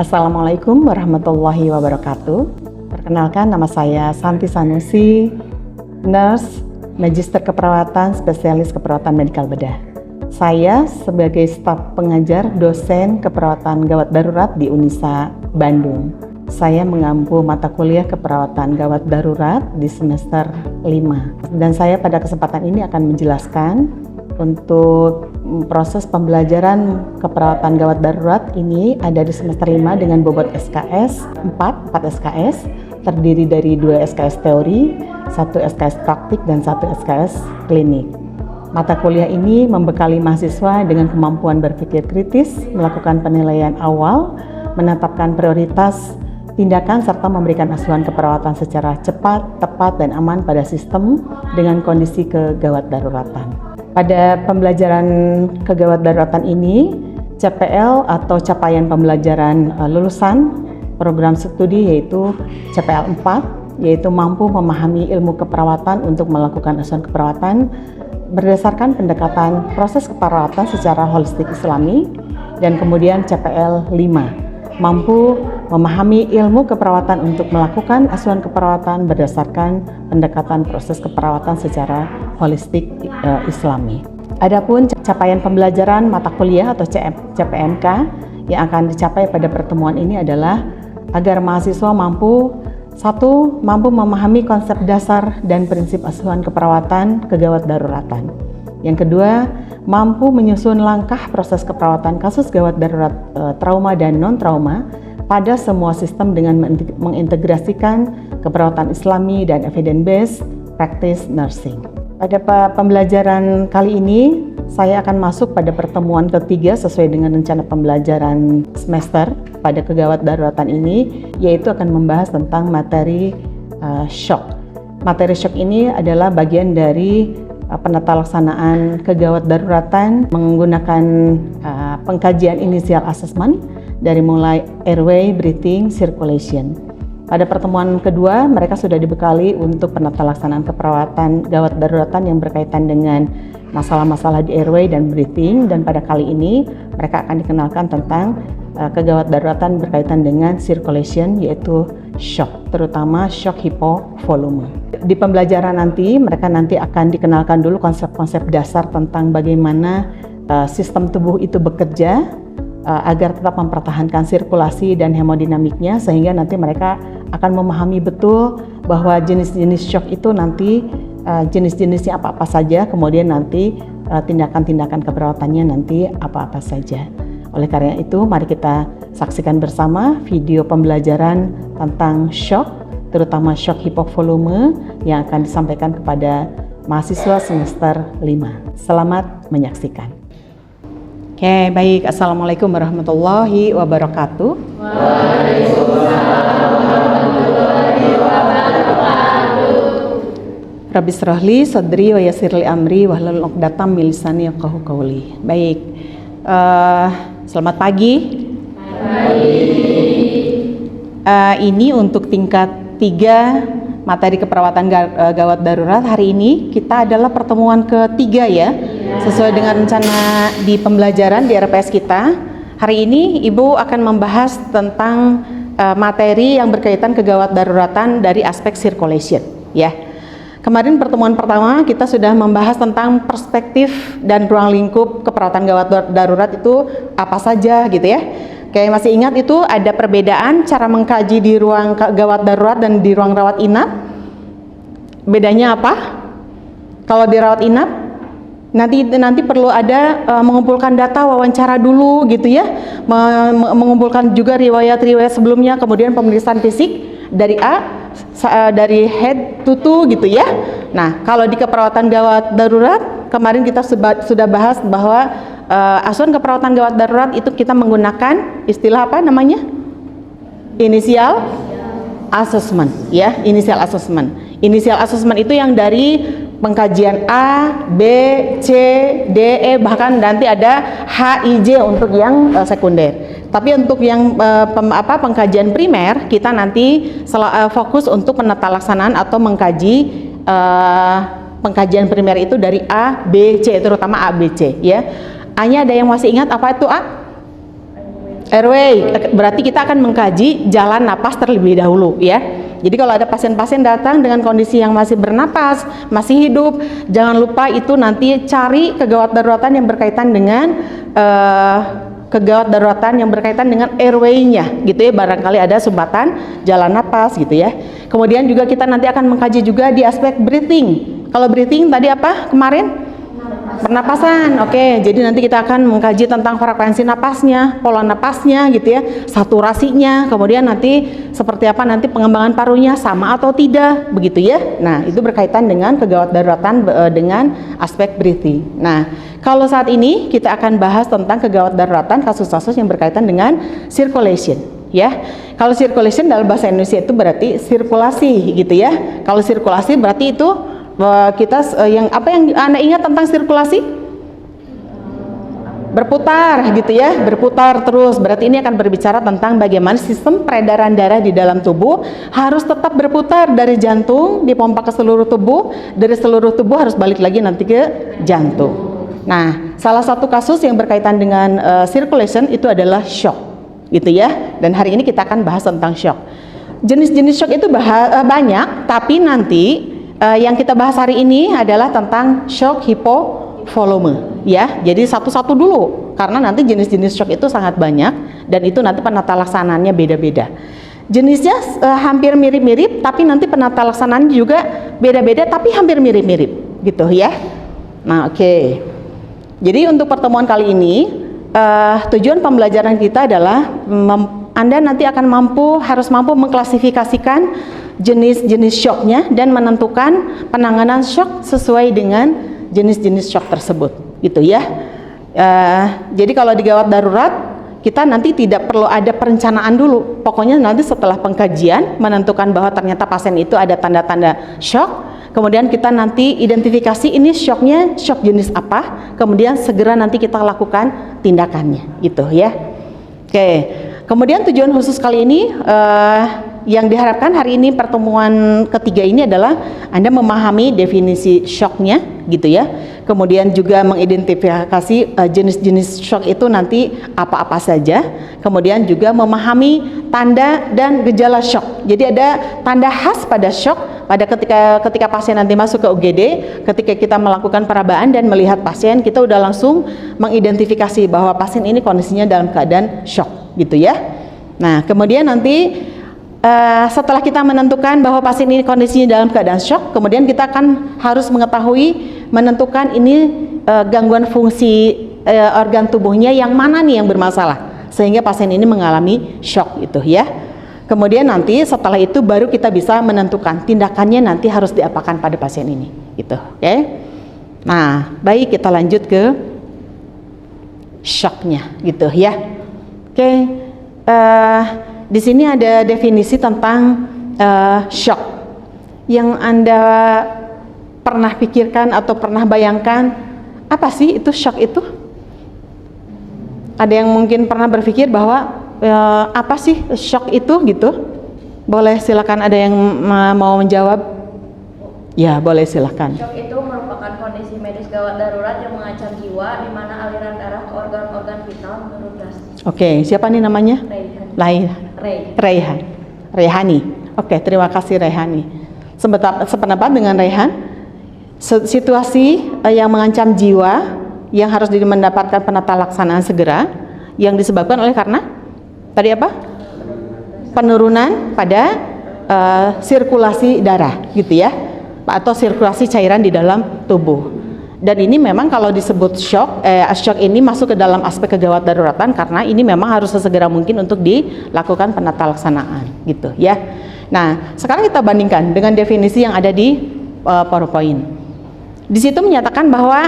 Assalamualaikum warahmatullahi wabarakatuh. Perkenalkan, nama saya Santi Sanusi, nurse, magister keperawatan, spesialis keperawatan medikal bedah. Saya sebagai staf pengajar dosen keperawatan gawat darurat di Unisa Bandung. Saya mengampu mata kuliah keperawatan gawat darurat di semester 5. Dan saya pada kesempatan ini akan menjelaskan untuk proses pembelajaran keperawatan gawat darurat ini ada di semester 5 dengan bobot SKS 4 SKS, terdiri dari 2 SKS teori, 1 SKS praktik, dan 1 SKS klinik. Mata kuliah ini membekali mahasiswa dengan kemampuan berpikir kritis, melakukan penilaian awal, menetapkan prioritas tindakan, serta memberikan asuhan keperawatan secara cepat, tepat, dan aman pada sistem dengan kondisi kegawat daruratan. Pada pembelajaran kegawat daruratan ini, CPL atau capaian pembelajaran lulusan program studi yaitu CPL 4, yaitu mampu memahami ilmu keperawatan untuk melakukan asuhan keperawatan berdasarkan pendekatan proses keperawatan secara holistik Islami, dan kemudian CPL 5, mampu memahami ilmu keperawatan untuk melakukan asuhan keperawatan berdasarkan pendekatan proses keperawatan secara holistik Islami. Adapun capaian pembelajaran mata kuliah atau CPMK yang akan dicapai pada pertemuan ini adalah agar mahasiswa mampu memahami konsep dasar dan prinsip asuhan keperawatan kegawat daruratan. Yang kedua, mampu menyusun langkah proses keperawatan kasus gawat darurat trauma dan non-trauma pada semua sistem dengan mengintegrasikan keperawatan Islami dan evidence-based practice nursing. Pada pembelajaran kali ini, saya akan masuk pada pertemuan ketiga sesuai dengan rencana pembelajaran semester pada kegawat daruratan ini, yaitu akan membahas tentang materi shock. Materi shock ini adalah bagian dari penata laksanaan kegawat daruratan menggunakan pengkajian initial assessment dari mulai airway, breathing, circulation. Pada pertemuan kedua, mereka sudah dibekali untuk penata laksanaan keperawatan gawat daruratan yang berkaitan dengan masalah-masalah di airway dan breathing, dan pada kali ini mereka akan dikenalkan tentang kegawat daruratan berkaitan dengan circulation, yaitu shock, terutama shock hipovolume. Di pembelajaran nanti, mereka akan dikenalkan dulu konsep-konsep dasar tentang bagaimana sistem tubuh itu bekerja agar tetap mempertahankan sirkulasi dan hemodinamiknya, sehingga nanti mereka akan memahami betul bahwa jenis-jenis shock itu nanti jenis-jenisnya apa-apa saja, kemudian nanti tindakan-tindakan keperawatannya nanti apa-apa saja. Oleh karena itu, mari kita saksikan bersama video pembelajaran tentang shock, terutama shock hipovolume yang akan disampaikan kepada mahasiswa semester 5. Selamat menyaksikan. Oke, baik. Assalamualaikum warahmatullahi wabarakatuh. Waalaikumsalam warahmatullahi wabarakatuh. Rabbi shrahli sadri wa yassirli amri wahlul 'uqdatam min lisani yafqahu qawli. Baik. Selamat pagi. Ini untuk tingkat 3 materi keperawatan gawat darurat. Hari ini kita adalah pertemuan ketiga ya. Sesuai dengan rencana di pembelajaran di RPS kita, hari ini Ibu akan membahas tentang materi yang berkaitan kegawat daruratan dari aspek circulation ya. Kemarin pertemuan pertama kita sudah membahas tentang perspektif dan ruang lingkup keperawatan gawat darurat itu apa saja gitu ya. Kayak masih ingat itu ada perbedaan cara mengkaji di ruang gawat darurat dan di ruang rawat inap. Bedanya apa? Kalau di rawat inap nanti perlu ada mengumpulkan data wawancara dulu gitu ya, mengumpulkan juga riwayat-riwayat sebelumnya, kemudian pemeriksaan fisik dari dari head to toe gitu ya. Nah, kalau di keperawatan gawat darurat kemarin kita sudah bahas bahwa asuhan keperawatan gawat darurat itu kita menggunakan istilah apa namanya? Initial assessment ya, initial assessment. Initial assessment itu yang dari pengkajian A, B, C, D, E, bahkan nanti ada H, I, J untuk yang sekunder. Tapi untuk yang pengkajian primer kita nanti fokus untuk penata laksanaan atau mengkaji pengkajian primer itu dari A, B, C, terutama A, B, C ya. A-nya ada yang masih ingat apa itu A? Airway, berarti kita akan mengkaji jalan napas terlebih dahulu ya. Jadi kalau ada pasien-pasien datang dengan kondisi yang masih bernapas, masih hidup, jangan lupa itu nanti cari kegawat daruratan yang berkaitan dengan airway-nya gitu ya, barangkali ada sumbatan jalan napas gitu ya. Kemudian juga kita nanti akan mengkaji juga di aspek breathing. Kalau breathing tadi apa kemarin? Pernapasan. Oke, jadi nanti kita akan mengkaji tentang frekuensi napasnya, pola napasnya gitu ya, saturasinya, kemudian nanti seperti apa nanti pengembangan parunya sama atau tidak begitu ya. Nah, itu berkaitan dengan kegawat daruratan dengan aspek breathing. Nah, kalau saat ini kita akan bahas tentang kegawat daruratan kasus-kasus yang berkaitan dengan circulation ya. Kalau circulation dalam bahasa Indonesia itu berarti sirkulasi gitu ya. Kalau sirkulasi berarti itu kita yang apa yang Anda ingat tentang sirkulasi? Berputar gitu ya, berputar terus. Berarti ini akan berbicara tentang bagaimana sistem peredaran darah di dalam tubuh harus tetap berputar dari jantung dipompa ke seluruh tubuh, dari seluruh tubuh harus balik lagi nanti ke jantung. Nah, salah satu kasus yang berkaitan dengan circulation itu adalah shock gitu ya. Dan hari ini kita akan bahas tentang shock. Jenis-jenis shock itu banyak, tapi nanti yang kita bahas hari ini adalah tentang shock hipovolume ya. Jadi satu-satu dulu karena nanti jenis-jenis shock itu sangat banyak dan itu nanti penata laksanaannya beda-beda. Jenisnya hampir mirip-mirip tapi nanti penata laksanaannya juga beda-beda tapi hampir mirip-mirip gitu ya. Nah, oke. Jadi untuk pertemuan kali ini tujuan pembelajaran kita adalah Anda nanti akan harus mampu mengklasifikasikan jenis-jenis shocknya dan menentukan penanganan shock sesuai dengan jenis-jenis shock tersebut gitu ya. Jadi kalau di gawat darurat kita nanti tidak perlu ada perencanaan dulu, pokoknya nanti setelah pengkajian menentukan bahwa ternyata pasien itu ada tanda-tanda shock, kemudian kita nanti identifikasi ini shocknya shock jenis apa, kemudian segera nanti kita lakukan tindakannya gitu ya. Oke, kemudian tujuan khusus kali ini yang diharapkan hari ini pertemuan ketiga ini adalah Anda memahami definisi shocknya gitu ya. Kemudian juga mengidentifikasi jenis-jenis shock itu nanti apa-apa saja. Kemudian juga memahami tanda dan gejala shock. Jadi ada tanda khas pada shock pada ketika pasien nanti masuk ke UGD, ketika kita melakukan perabaan dan melihat pasien, kita udah langsung mengidentifikasi bahwa pasien ini kondisinya dalam keadaan shock gitu ya. Nah, kemudian nanti setelah kita menentukan bahwa pasien ini kondisinya dalam keadaan shock, kemudian kita akan harus menentukan ini gangguan fungsi organ tubuhnya yang mana nih yang bermasalah sehingga pasien ini mengalami shock itu ya. Kemudian nanti setelah itu baru kita bisa menentukan tindakannya nanti harus diapakan pada pasien ini gitu, oke? Nah, baik kita lanjut ke shocknya gitu ya. Oke. Di sini ada definisi tentang shock yang Anda pernah pikirkan atau pernah bayangkan apa sih itu shock itu? Ada yang mungkin pernah berpikir bahwa apa sih shock itu gitu? Boleh silakan, ada yang mau menjawab? Ya, boleh silakan. Shock itu merupakan kondisi medis gawat darurat yang mengancam jiwa di mana aliran darah ke organ-organ vital menurun drastis. Oke, siapa nih namanya? Rehani. Oke, terima kasih Rehani. Sependapat dengan Rehan, situasi yang mengancam jiwa yang harus mendapatkan penata laksanaan segera yang disebabkan oleh karena tadi apa? Penurunan pada sirkulasi darah gitu ya, atau sirkulasi cairan di dalam tubuh. Dan ini memang kalau disebut shock ini masuk ke dalam aspek kegawat daruratan karena ini memang harus sesegera mungkin untuk dilakukan penata laksanaan gitu ya. Nah, sekarang kita bandingkan dengan definisi yang ada di PowerPoint. Di situ menyatakan bahwa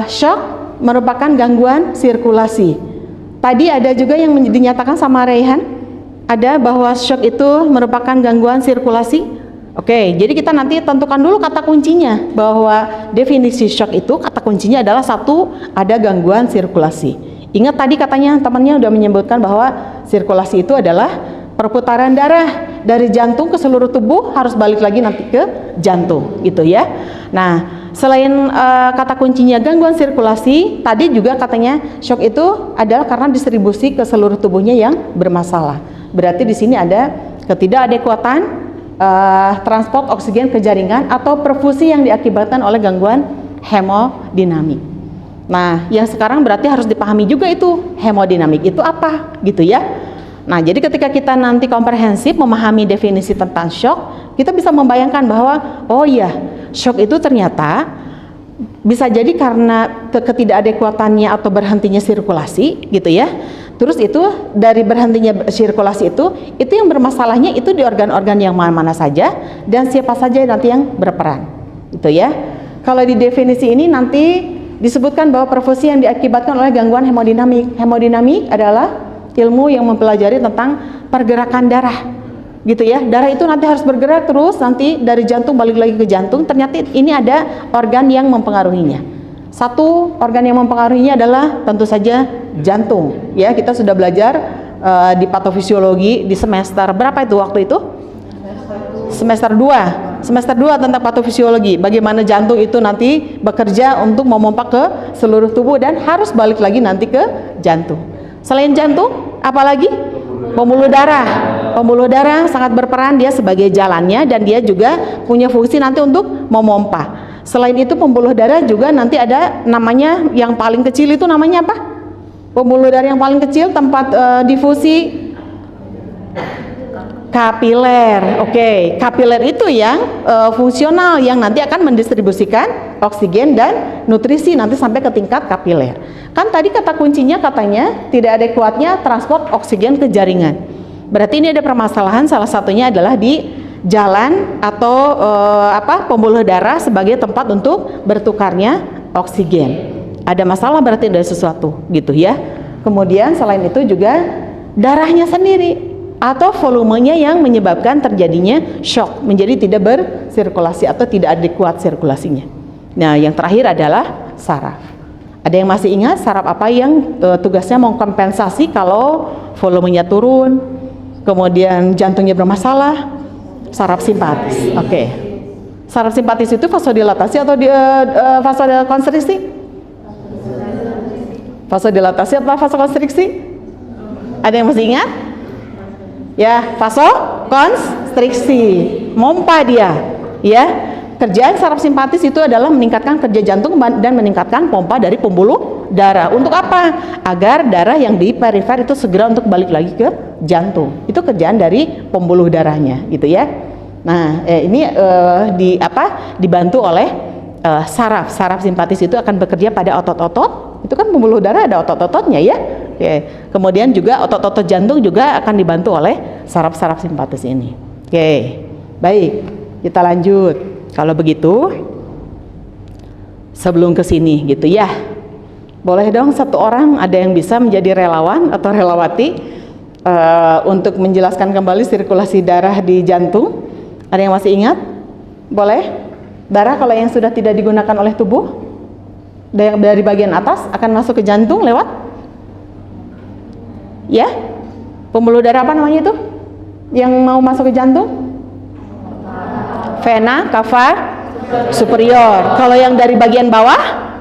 shock merupakan gangguan sirkulasi. Tadi ada juga yang dinyatakan sama Raihan, ada bahwa shock itu merupakan gangguan sirkulasi. Oke, jadi kita nanti tentukan dulu kata kuncinya, bahwa definisi shock itu kata kuncinya adalah satu, ada gangguan sirkulasi. Ingat tadi katanya temannya udah menyebutkan bahwa sirkulasi itu adalah perputaran darah dari jantung ke seluruh tubuh harus balik lagi nanti ke jantung gitu ya. Nah, selain kata kuncinya gangguan sirkulasi, tadi juga katanya shock itu adalah karena distribusi ke seluruh tubuhnya yang bermasalah. Berarti di sini ada ketidakadekuatan transport oksigen ke jaringan atau perfusi yang diakibatkan oleh gangguan hemodinamik. Nah, yang sekarang berarti harus dipahami juga itu hemodinamik itu apa gitu ya. Nah, jadi ketika kita nanti komprehensif memahami definisi tentang shock, kita bisa membayangkan bahwa oh iya, shock itu ternyata bisa jadi karena ketidakadekuatannya atau berhentinya sirkulasi gitu ya. Terus itu dari berhentinya sirkulasi itu yang bermasalahnya itu di organ-organ yang mana-mana saja dan siapa saja nanti yang berperan gitu ya. Kalau di definisi ini nanti disebutkan bahwa perfusi yang diakibatkan oleh gangguan hemodinamik. Hemodinamik adalah ilmu yang mempelajari tentang pergerakan darah gitu ya. Darah itu nanti harus bergerak terus nanti dari jantung balik lagi ke jantung. Ternyata ini ada organ yang mempengaruhinya. Satu organ yang mempengaruhinya adalah tentu saja jantung ya. Kita sudah belajar di patofisiologi di semester berapa itu waktu itu? Semester 2 tentang patofisiologi, bagaimana jantung itu nanti bekerja untuk memompa ke seluruh tubuh dan harus balik lagi nanti ke jantung. Selain jantung, apalagi? Pembuluh darah. Pembuluh darah sangat berperan, dia sebagai jalannya dan dia juga punya fungsi nanti untuk memompa. Selain itu pembuluh darah juga nanti ada namanya yang paling kecil itu namanya apa? Pembuluh darah yang paling kecil tempat difusi kapiler. Oke, kapiler itu yang fungsional yang nanti akan mendistribusikan oksigen dan nutrisi nanti sampai ke tingkat kapiler. Kan tadi kata kuncinya katanya tidak adekuatnya transport oksigen ke jaringan. Berarti ini ada permasalahan, salah satunya adalah di jalan atau pembuluh darah sebagai tempat untuk bertukarnya oksigen. Ada masalah berarti ada sesuatu gitu ya. Kemudian selain itu juga darahnya sendiri atau volumenya yang menyebabkan terjadinya shock menjadi tidak bersirkulasi atau tidak adekuat sirkulasinya. Nah, yang terakhir adalah saraf. Ada yang masih ingat saraf apa yang tugasnya mengkompensasi kalau volumenya turun, kemudian jantungnya bermasalah? Saraf simpatis. Oke. Saraf simpatis itu vasodilatasi atau vasokonstriksi? Vasodilatasi atau vasokonstriksi? Ada yang masih ingat? Ya, vasokonstriksi, mompa dia. Ya, kerjaan saraf simpatis itu adalah meningkatkan kerja jantung dan meningkatkan pompa dari pembuluh darah. Untuk apa? Agar darah yang di perifer itu segera untuk balik lagi ke jantung. Itu kerjaan dari pembuluh darahnya, gitu ya. Nah, ini dibantu oleh saraf. Saraf simpatis itu akan bekerja pada otot-otot. Itu kan pembuluh darah ada otot-ototnya ya. Oke. Kemudian juga otot-otot jantung juga akan dibantu oleh saraf-saraf simpatis ini. Oke. Baik, kita lanjut. Kalau begitu, sebelum ke sini gitu ya. Boleh dong satu orang ada yang bisa menjadi relawan atau relawati untuk menjelaskan kembali sirkulasi darah di jantung. Ada yang masih ingat? Boleh? Darah kalau yang sudah tidak digunakan oleh tubuh dari bagian atas akan masuk ke jantung lewat ya, pembuluh darah apa namanya itu yang mau masuk ke jantung? Vena cava superior. Kalau yang dari bagian bawah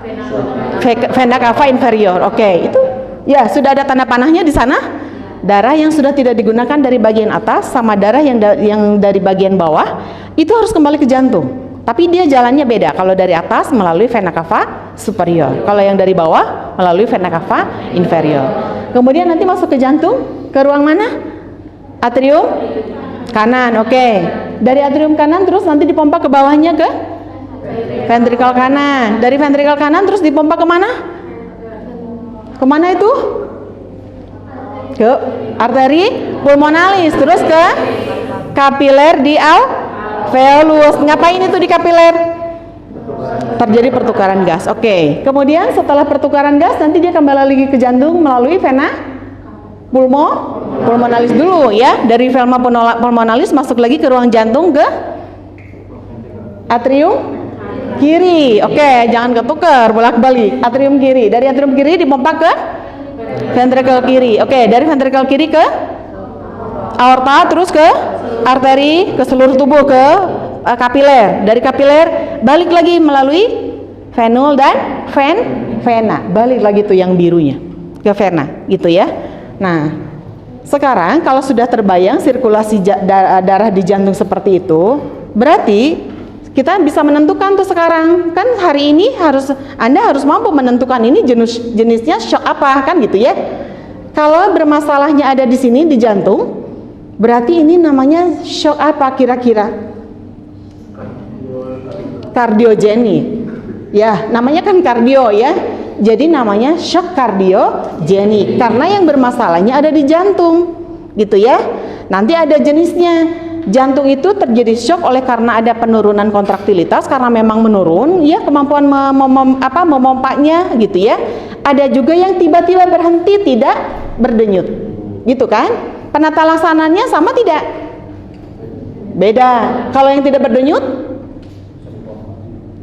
vena cava inferior. Oke, itu ya sudah ada tanda panahnya di sana. Darah yang sudah tidak digunakan dari bagian atas sama darah yang dari bagian bawah itu harus kembali ke jantung. Tapi dia jalannya beda. Kalau dari atas melalui vena cava superior. Kalau yang dari bawah melalui vena cava inferior. Kemudian nanti masuk ke jantung, ke ruang mana? Atrium kanan. Oke. Dari atrium kanan terus nanti dipompa ke bawahnya ke ventrikel kanan. Dari ventrikel kanan terus dipompa ke mana? Kemana itu? Ke arteri pulmonalis. Terus ke kapiler di alveolus. Ngapain itu di kapiler? Terjadi pertukaran gas. Oke. Kemudian setelah pertukaran gas nanti dia kembali lagi ke jantung melalui vena pulmonalis dulu ya. Dari vena pulmonalis masuk lagi ke ruang jantung ke atrium kiri. Oke, jangan ketukar bolak-balik. Atrium kiri. Dari atrium kiri dipompa ke ventrikel kiri. Oke, dari ventrikel kiri ke aorta, terus ke arteri, ke seluruh tubuh, ke kapiler. Dari kapiler balik lagi melalui venul dan vena. Balik lagi tuh yang birunya ke vena, gitu ya. Nah, sekarang kalau sudah terbayang sirkulasi darah di jantung seperti itu, berarti kita bisa menentukan tuh sekarang. Kan hari ini Anda harus mampu menentukan ini jenisnya shock apa, kan gitu ya. Kalau bermasalahnya ada di sini di jantung, berarti ini namanya shock apa kira-kira? Kardiogenik. Ya, namanya kan kardio ya. Jadi namanya shock kardiogenik karena yang bermasalahnya ada di jantung. Gitu ya. Nanti ada jenisnya. Jantung itu terjadi shock oleh karena ada penurunan kontraktilitas karena memang menurun ya kemampuan memompanya gitu ya. Ada juga yang tiba-tiba berhenti tidak berdenyut. Gitu kan? Penata laksananya sama tidak? Beda. Kalau yang tidak berdenyut?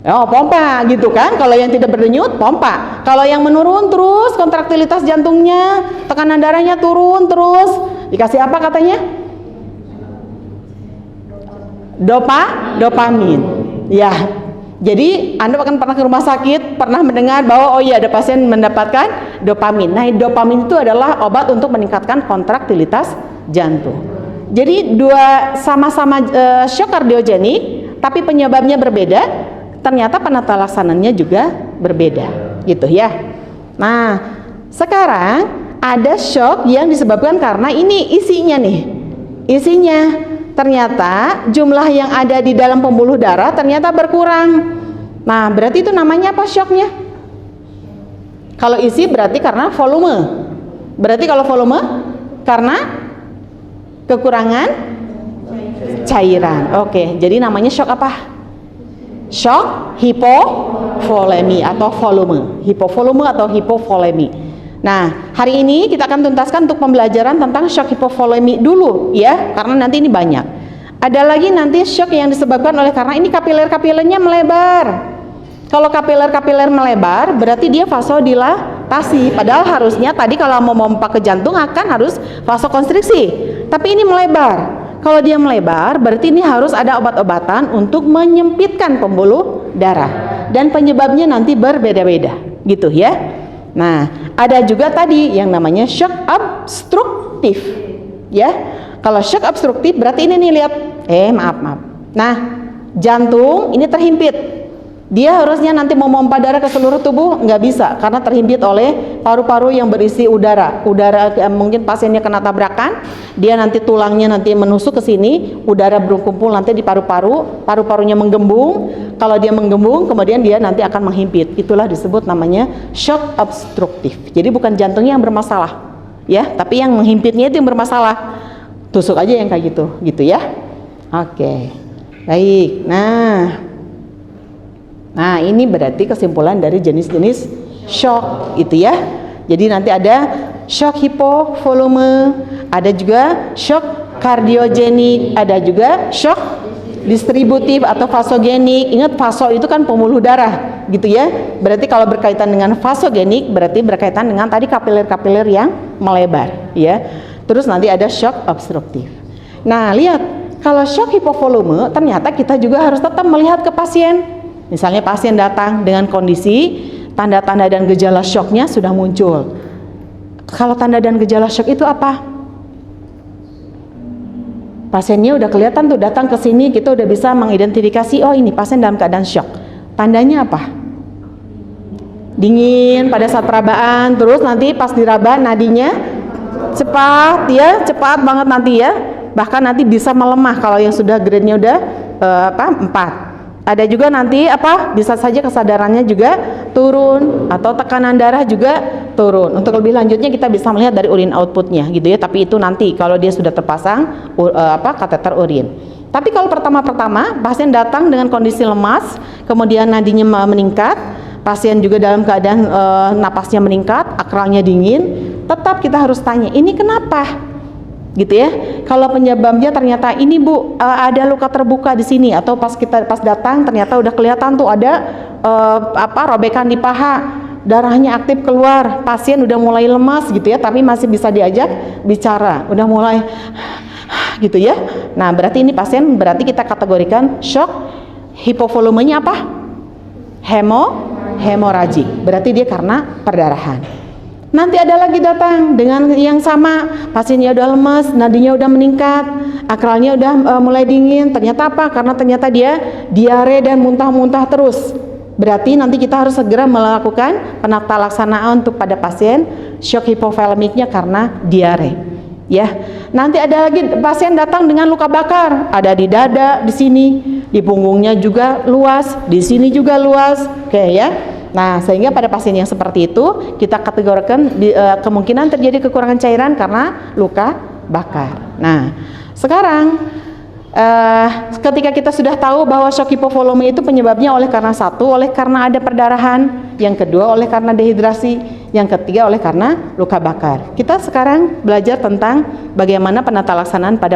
Oh, pompa gitu kan. Kalau yang tidak berdenyut, pompa. Kalau yang menurun terus kontraktilitas jantungnya, tekanan darahnya turun terus, dikasih apa katanya? Dopamin. Ya. Jadi Anda akan pernah ke rumah sakit, pernah mendengar bahwa oh iya ada pasien mendapatkan dopamin. Nah, dopamin itu adalah obat untuk meningkatkan kontraktilitas jantung. Jadi dua sama-sama shock kardiogenik, tapi penyebabnya berbeda. Ternyata penata laksananya juga berbeda, gitu ya. Nah, sekarang ada shock yang disebabkan karena ini isinya nih. Isinya ternyata jumlah yang ada di dalam pembuluh darah ternyata berkurang. Nah, berarti itu namanya apa shocknya? Kalau isi berarti karena volume. Berarti kalau volume karena kekurangan cairan. Oke, jadi namanya shock apa? Shock hipovolemi atau volume. Hipovolume atau hipovolemi. Nah, hari ini kita akan tuntaskan untuk pembelajaran tentang shock hipovolemi dulu ya, karena nanti ini banyak. Ada lagi nanti shock yang disebabkan oleh karena ini kapiler-kapilernya melebar. Kalau kapiler-kapiler melebar, berarti dia vasodilatasi. Padahal harusnya tadi kalau mau memompa ke jantung akan harus vasokonstriksi. Tapi ini melebar. Kalau dia melebar, berarti ini harus ada obat-obatan untuk menyempitkan pembuluh darah. Dan penyebabnya nanti berbeda-beda, gitu ya. Nah, ada juga tadi yang namanya shock obstruktif, ya. Kalau shock obstruktif berarti ini nih lihat, maaf. Nah, jantung ini terhimpit. Dia harusnya nanti memompa darah ke seluruh tubuh, nggak bisa karena terhimpit oleh paru-paru yang berisi udara. Mungkin pasiennya kena tabrakan, dia nanti tulangnya nanti menusuk ke sini, udara berkumpul nanti di paru-paru, paru-parunya menggembung. Kalau dia menggembung, kemudian dia nanti akan menghimpit. Itulah disebut namanya shock obstruktif. Jadi bukan jantungnya yang bermasalah, ya, tapi yang menghimpitnya itu yang bermasalah. Tusuk aja yang kayak gitu ya. Oke, baik. Nah, ini berarti kesimpulan dari jenis-jenis shock itu ya. Jadi nanti ada shock hipovolume, ada juga shock kardiogenik, ada juga shock distributif atau vasogenik. Ingat vaso itu kan pembuluh darah gitu ya. Berarti kalau berkaitan dengan vasogenik berarti berkaitan dengan tadi kapiler-kapiler yang melebar ya. Terus nanti ada shock obstruktif. Nah, lihat kalau shock hipovolume ternyata kita juga harus tetap melihat ke pasien. Misalnya pasien datang dengan kondisi tanda-tanda dan gejala shocknya sudah muncul. Kalau tanda dan gejala shock itu apa? Pasiennya udah kelihatan tuh datang ke sini, kita udah bisa mengidentifikasi, oh ini pasien dalam keadaan shock. Tandanya apa? Dingin pada saat perabaan, terus nanti pas diraba nadinya cepat banget nanti ya. Bahkan nanti bisa melemah kalau yang sudah grade-nya udah 4. Ada juga nanti bisa saja kesadarannya juga turun atau tekanan darah juga turun. Untuk lebih lanjutnya kita bisa melihat dari urin outputnya gitu ya, tapi itu nanti kalau dia sudah terpasang kateter urin. Tapi kalau pertama-tama pasien datang dengan kondisi lemas, kemudian nadinya meningkat, pasien juga dalam keadaan napasnya meningkat, akralnya dingin, tetap kita harus tanya, ini kenapa? Gitu ya. Kalau penyebabnya ternyata ini Bu, ada luka terbuka di sini, atau pas datang ternyata udah kelihatan tuh ada robekan di paha, darahnya aktif keluar, pasien udah mulai lemas gitu ya, tapi masih bisa diajak bicara, udah mulai gitu ya. Nah, berarti ini pasien berarti kita kategorikan shock hipovolumenya apa? Hemoragik. Berarti dia karena perdarahan. Nanti ada lagi datang dengan yang sama, pasiennya udah lemes, nadinya udah meningkat, akralnya udah mulai dingin. Ternyata apa? Karena ternyata dia diare dan muntah-muntah terus. Berarti nanti kita harus segera melakukan penata laksanaan untuk pada pasien shock hipovolemiknya karena diare. Ya, nanti ada lagi pasien datang dengan luka bakar, ada di dada, di sini, di punggungnya juga luas, di sini juga luas, oke ya. Nah, sehingga pada pasien yang seperti itu kita kategorikan kemungkinan terjadi kekurangan cairan karena luka bakar. Nah, sekarang ketika kita sudah tahu bahwa shock hipovolemi itu penyebabnya oleh karena ada perdarahan, yang kedua oleh karena dehidrasi, yang ketiga oleh karena luka bakar. Kita sekarang belajar tentang bagaimana penata laksanaan pada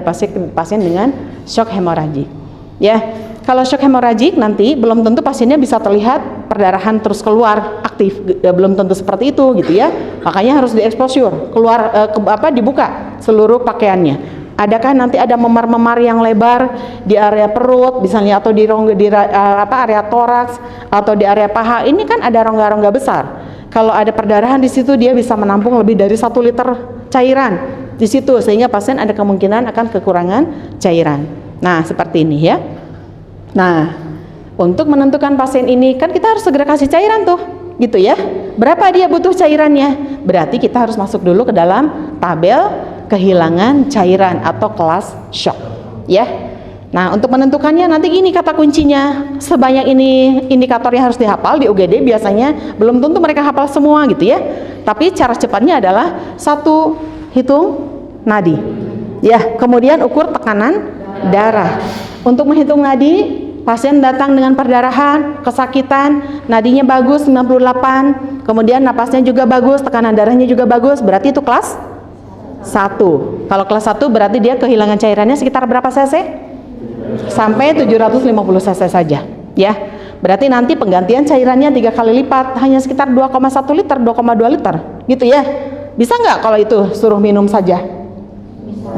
pasien dengan shock hemoragik. Ya, kalau shock hemoragik nanti belum tentu pasiennya bisa terlihat perdarahan terus keluar aktif, belum tentu seperti itu gitu ya. Makanya harus dieksposur, keluar dibuka seluruh pakaiannya. Adakah nanti ada memar-memar yang lebar di area perut, misalnya atau di area toraks atau di area paha? Ini kan ada rongga-rongga besar. Kalau ada perdarahan di situ, dia bisa menampung lebih dari 1 liter cairan di situ, sehingga pasien ada kemungkinan akan kekurangan cairan. Nah, seperti ini ya. Nah, untuk menentukan pasien ini kan kita harus segera kasih cairan tuh, gitu ya. Berapa dia butuh cairannya? Berarti kita harus masuk dulu ke dalam tabel kehilangan cairan atau kelas shock ya. Nah, untuk menentukannya nanti gini kata kuncinya, sebanyak ini indikatornya harus dihafal. Di UGD biasanya belum tentu mereka hafal semua gitu ya, tapi cara cepatnya adalah 1, hitung nadi ya, kemudian ukur tekanan darah. Untuk menghitung nadi, pasien datang dengan perdarahan, kesakitan, nadinya bagus 98, kemudian napasnya juga bagus, tekanan darahnya juga bagus, berarti itu kelas 1. Kalau kelas 1 berarti dia kehilangan cairannya sekitar berapa cc? Sampai 750 cc saja ya. Berarti nanti penggantian cairannya 3 kali lipat, hanya sekitar 2,1 liter, 2,2 liter gitu ya. Bisa nggak kalau itu suruh minum saja?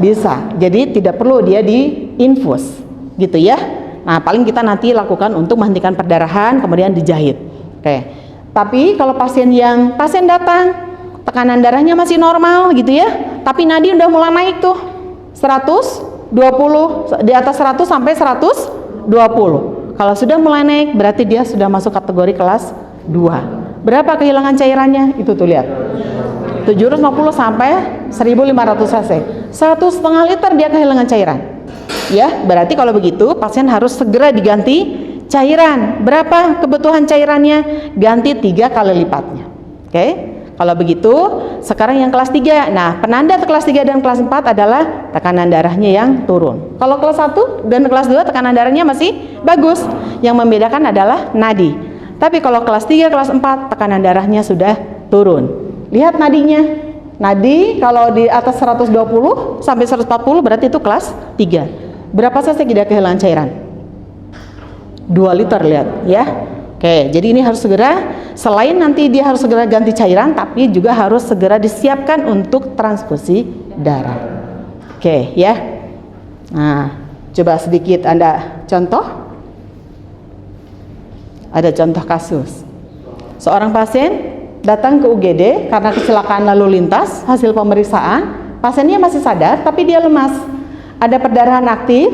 Bisa. Jadi tidak perlu dia diinfus gitu ya. Nah, paling kita nanti lakukan untuk menghentikan perdarahan kemudian dijahit. Oke. Tapi kalau pasien datang tekanan darahnya masih normal gitu ya, tapi nadi udah mulai naik tuh 120, di atas 100 sampai 120. Kalau sudah mulai naik berarti dia sudah masuk kategori kelas 2. Berapa kehilangan cairannya? Itu tuh lihat, 750 sampai 1500 cc, 1,5 liter dia kehilangan cairan ya. Berarti kalau begitu pasien harus segera diganti cairan. Berapa kebutuhan cairannya? Ganti 3 kali lipatnya. Oke. Kalau begitu, sekarang yang kelas 3. Nah, penanda kelas 3 dan kelas 4 adalah tekanan darahnya yang turun. Kalau kelas 1 dan kelas 2 tekanan darahnya masih bagus. Yang membedakan adalah nadi. Tapi kalau kelas 3, kelas 4 tekanan darahnya sudah turun. Lihat nadinya. Nadi kalau di atas 120 sampai 140 berarti itu kelas 3. Berapa cc dia kehilangan cairan? 2 liter, lihat ya. Oke, jadi ini harus segera, selain nanti dia harus segera ganti cairan, tapi juga harus segera disiapkan untuk transfusi darah. Oke ya. Nah, coba sedikit Anda contoh. Ada contoh kasus. Seorang pasien datang ke UGD karena kecelakaan lalu lintas. Hasil pemeriksaan, pasiennya masih sadar tapi dia lemas. Ada perdarahan aktif,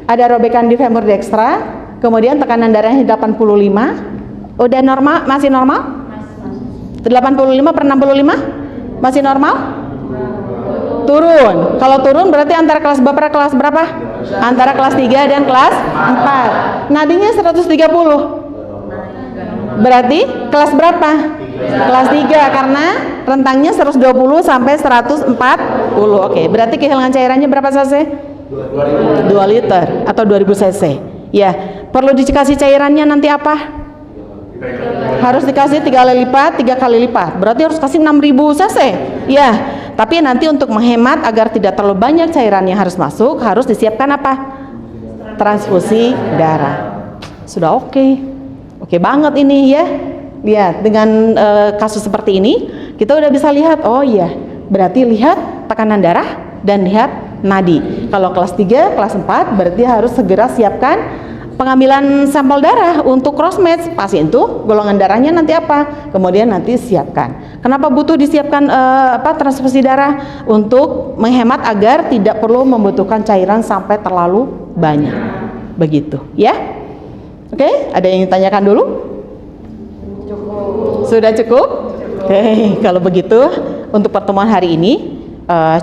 ada robekan di femur dextra. Kemudian tekanan darahnya 85. Udah normal? Masih normal? 85/65? Masih normal? Turun. Kalau turun berarti antara kelas berapa? Antara kelas 3 dan kelas 4. Nadinya 130. Berarti kelas berapa? Kelas 3 karena rentangnya 120 sampai 140. Oke, berarti kehilangan cairannya berapa cc? 2 liter atau 2000 cc. Ya, perlu dikasih cairannya nanti apa? Harus dikasih 3 kali lipat. Berarti harus kasih 6000 cc. Ya, tapi nanti untuk menghemat agar tidak terlalu banyak cairan yang harus masuk, harus disiapkan apa? Transfusi darah. Sudah oke. Oke banget ini ya. Lihat dengan kasus seperti ini, kita udah bisa lihat, oh iya, berarti lihat tekanan darah dan lihat nadi. Kalau kelas 3, kelas 4 berarti harus segera siapkan pengambilan sampel darah untuk cross match. Pasien itu golongan darahnya nanti apa? Kemudian nanti siapkan. Kenapa butuh disiapkan transfusi darah? Untuk menghemat agar tidak perlu membutuhkan cairan sampai terlalu banyak. Begitu, ya. Oke, ada yang ditanyakan dulu? Sudah cukup? Oke, kalau begitu untuk pertemuan hari ini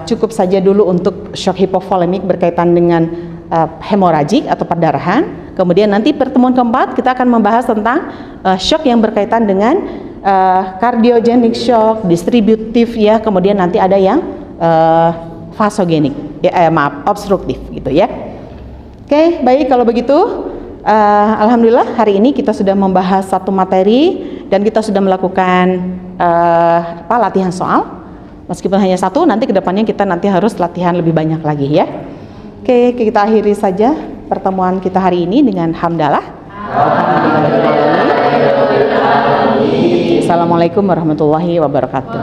cukup saja dulu untuk shock hipovolemik berkaitan dengan hemoragik atau perdarahan. Kemudian nanti pertemuan keempat kita akan membahas tentang shock yang berkaitan dengan cardiogenic shock, distributif ya. Kemudian nanti ada yang vasogenik, obstruktif gitu ya. Oke, baik kalau begitu. Alhamdulillah hari ini kita sudah membahas satu materi dan kita sudah melakukan latihan soal. Meskipun hanya satu, nanti kedepannya kita nanti harus latihan lebih banyak lagi ya. Oke, kita akhiri saja pertemuan kita hari ini dengan hamdalah. Assalamualaikum warahmatullahi wabarakatuh.